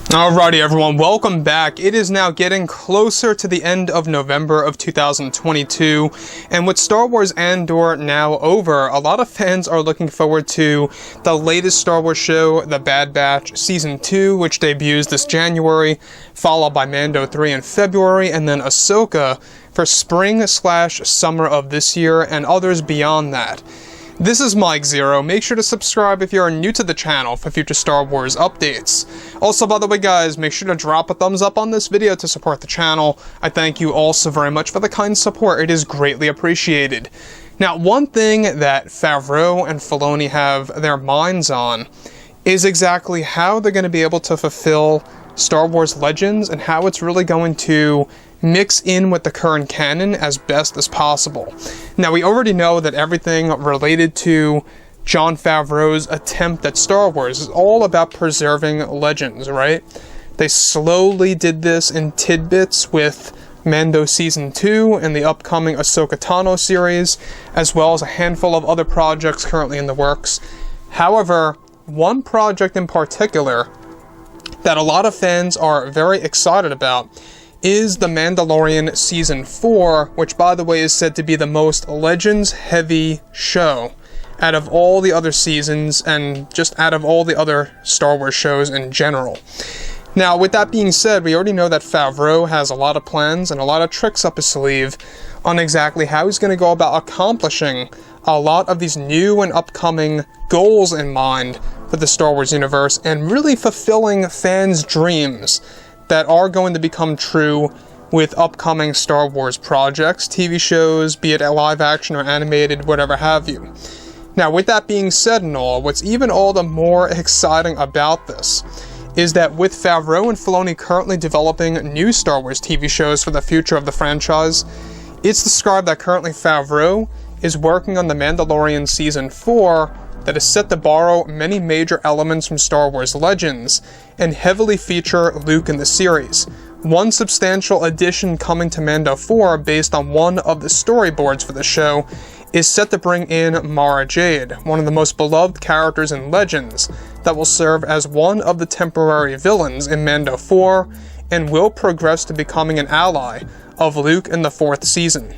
Alrighty everyone, welcome back. It is now getting closer to the end of November of 2022, and with Star Wars Andor now over, a lot of fans are looking forward to the latest Star Wars show, The Bad Batch Season 2, which debuts this January, followed by Mando 3 in February, and then Ahsoka for spring/summer of this year, and others beyond that. This is Mike Zero. Make sure to subscribe if you are new to the channel for future Star Wars updates. Also, by the way guys, make sure to drop a thumbs up on this video to support the channel. I thank you all so very much for the kind support. It is greatly appreciated. Now, one thing that Favreau and Filoni have their minds on is exactly how they're going to be able to fulfill Star Wars Legends and how it's really going to mix in with the current canon as best as possible. Now, we already know that everything related to Jon Favreau's attempt at Star Wars is all about preserving legends, right? They slowly did this in tidbits with Mando Season 2 and the upcoming Ahsoka Tano series, as well as a handful of other projects currently in the works. However, one project in particular that a lot of fans are very excited about is The Mandalorian Season 4, which by the way is said to be the most Legends-heavy show out of all the other seasons and just out of all the other Star Wars shows in general. Now, with that being said, we already know that Favreau has a lot of plans and a lot of tricks up his sleeve on exactly how he's going to go about accomplishing a lot of these new and upcoming goals in mind for the Star Wars universe and really fulfilling fans' dreams that are going to become true with upcoming Star Wars projects, TV shows, be it live action or animated, whatever have you. Now, with that being said and all, what's even all the more exciting about this is that with Favreau and Filoni currently developing new Star Wars TV shows for the future of the franchise, it's described that currently Favreau is working on The Mandalorian Season 4 that is set to borrow many major elements from Star Wars Legends and heavily feature Luke in the series. One substantial addition coming to Mando 4 based on one of the storyboards for the show is set to bring in Mara Jade, one of the most beloved characters in Legends, that will serve as one of the temporary villains in Mando 4 and will progress to becoming an ally of Luke in the 4th season.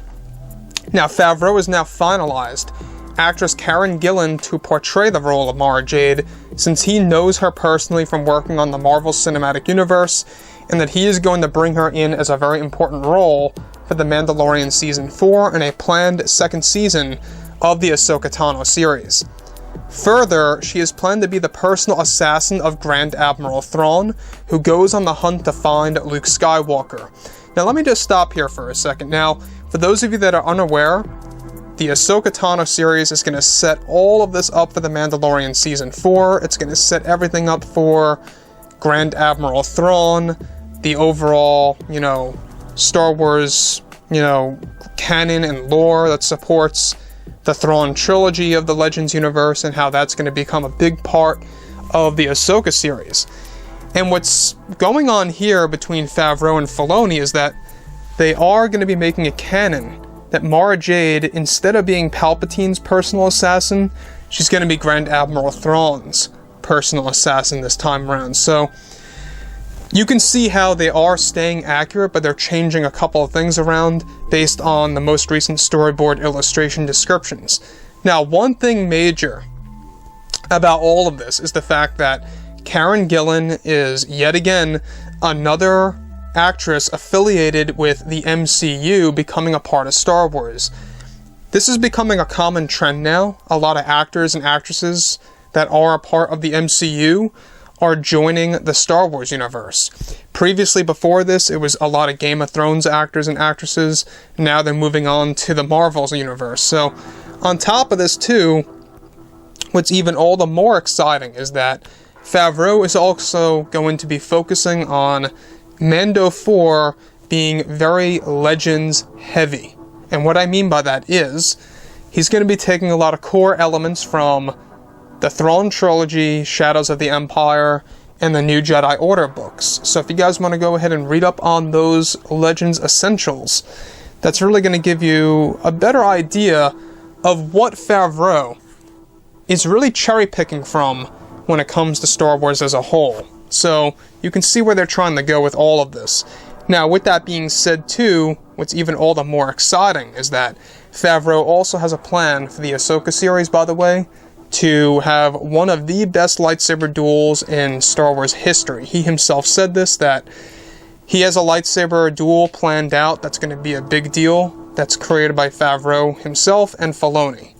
Now, Favreau has now finalized actress Karen Gillan to portray the role of Mara Jade, since he knows her personally from working on the Marvel Cinematic Universe, and that he is going to bring her in as a very important role for The Mandalorian Season 4 and a planned second season of the Ahsoka Tano series. Further, she is planned to be the personal assassin of Grand Admiral Thrawn, who goes on the hunt to find Luke Skywalker. Now, let me just stop here for a second. Now, for those of you that are unaware, the Ahsoka Tano series is going to set all of this up for The Mandalorian Season 4. It's going to set everything up for Grand Admiral Thrawn, the overall, Star Wars, canon and lore that supports the Thrawn trilogy of the Legends universe and how that's going to become a big part of the Ahsoka series. And what's going on here between Favreau and Filoni is that they are going to be making a canon that Mara Jade, instead of being Palpatine's personal assassin, she's going to be Grand Admiral Thrawn's personal assassin this time around. So you can see how they are staying accurate, but they're changing a couple of things around based on the most recent storyboard illustration descriptions. Now, one thing major about all of this is the fact that Karen Gillan is yet again another actress affiliated with the MCU becoming a part of Star Wars. This is becoming a common trend now. A lot of actors and actresses that are a part of the MCU are joining the Star Wars universe. Previously, before this, it was a lot of Game of Thrones actors and actresses. Now they're moving on to the Marvel's universe. So, on top of this too, what's even all the more exciting is that Favreau is also going to be focusing on Mando 4 being very Legends heavy. And what I mean by that is, he's going to be taking a lot of core elements from the Thrawn trilogy, Shadows of the Empire, and the New Jedi Order books. So if you guys want to go ahead and read up on those Legends essentials, that's really going to give you a better idea of what Favreau is really cherry-picking from when it comes to Star Wars as a whole. So you can see where they're trying to go with all of this. Now, with that being said too, what's even all the more exciting is that Favreau also has a plan for the Ahsoka series, by the way, to have one of the best lightsaber duels in Star Wars history. He himself said this, that he has a lightsaber duel planned out that's going to be a big deal, that's created by Favreau himself and Filoni.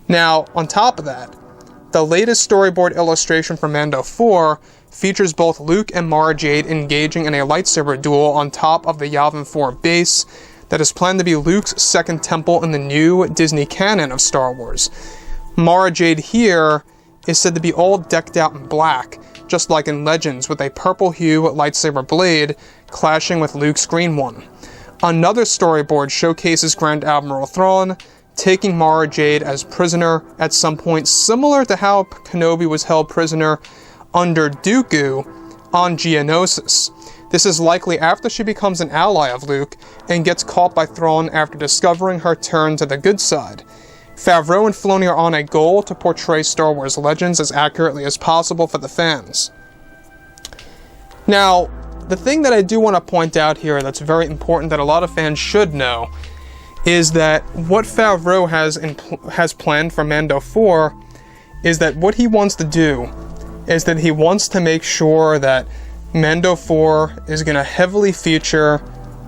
Now, on top of that, the latest storyboard illustration for Mando 4 features both Luke and Mara Jade engaging in a lightsaber duel on top of the Yavin 4 base that is planned to be Luke's second temple in the new Disney canon of Star Wars. Mara Jade here is said to be all decked out in black, just like in Legends, with a purple hue lightsaber blade clashing with Luke's green one. Another storyboard showcases Grand Admiral Thrawn taking Mara Jade as prisoner at some point, similar to how Kenobi was held prisoner under Dooku on Geonosis. This is likely after she becomes an ally of Luke and gets caught by Thrawn after discovering her turn to the good side. Favreau and Filoni are on a goal to portray Star Wars Legends as accurately as possible for the fans. Now, the thing that I do want to point out here that's very important that a lot of fans should know is that what Favreau has planned for Mando 4 is that what he wants to do is that he wants to make sure that Mando 4 is going to heavily feature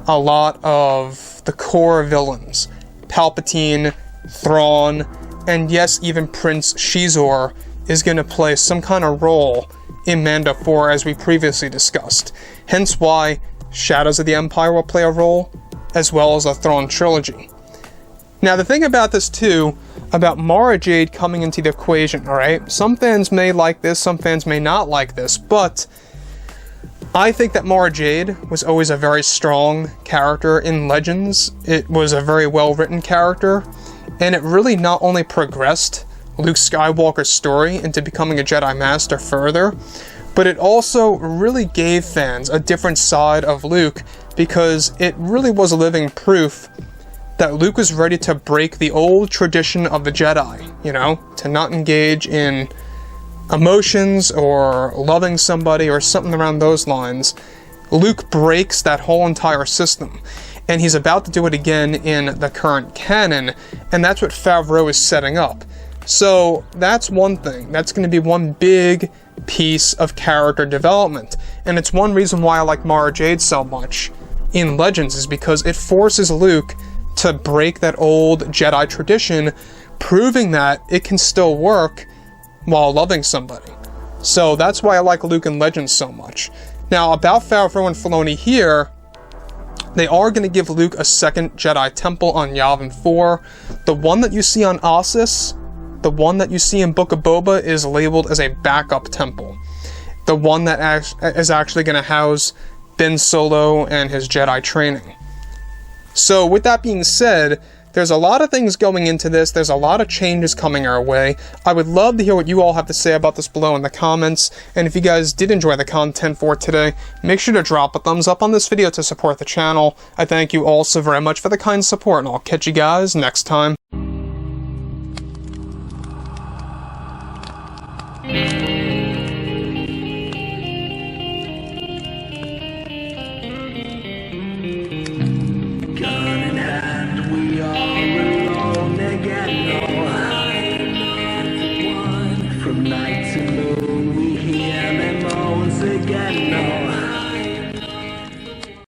a lot of the core villains. Palpatine, Thrawn, and yes, even Prince Shizor is going to play some kind of role in Mando 4 as we previously discussed. Hence why Shadows of the Empire will play a role, as well as a Thrawn trilogy. Now the thing about this too, about Mara Jade coming into the equation, alright? Some fans may like this, some fans may not like this, but I think that Mara Jade was always a very strong character in Legends. It was a very well-written character, and it really not only progressed Luke Skywalker's story into becoming a Jedi Master further, but it also really gave fans a different side of Luke, because it really was living proof that Luke was ready to break the old tradition of the Jedi, you know, to not engage in emotions or loving somebody or something around those lines. Luke breaks that whole entire system, and he's about to do it again in the current canon, and that's what Favreau is setting up. So that's one thing. That's going to be one big piece of character development, and it's one reason why I like Mara Jade so much in Legends, is because it forces Luke to break that old Jedi tradition, proving that it can still work while loving somebody. So that's why I like Luke in Legends so much. Now, about Favreau and Filoni here, they are going to give Luke a second Jedi temple on Yavin 4. The one that you see on Ossus, the one that you see in Book of Boba, is labeled as a backup temple. The one that is actually going to house Ben Solo and his Jedi training. So with that being said, there's a lot of things going into this. There's a lot of changes coming our way. I would love to hear what you all have to say about this below in the comments. And if you guys did enjoy the content for today, make sure to drop a thumbs up on this video to support the channel. I thank you all so very much for the kind support, and I'll catch you guys next time.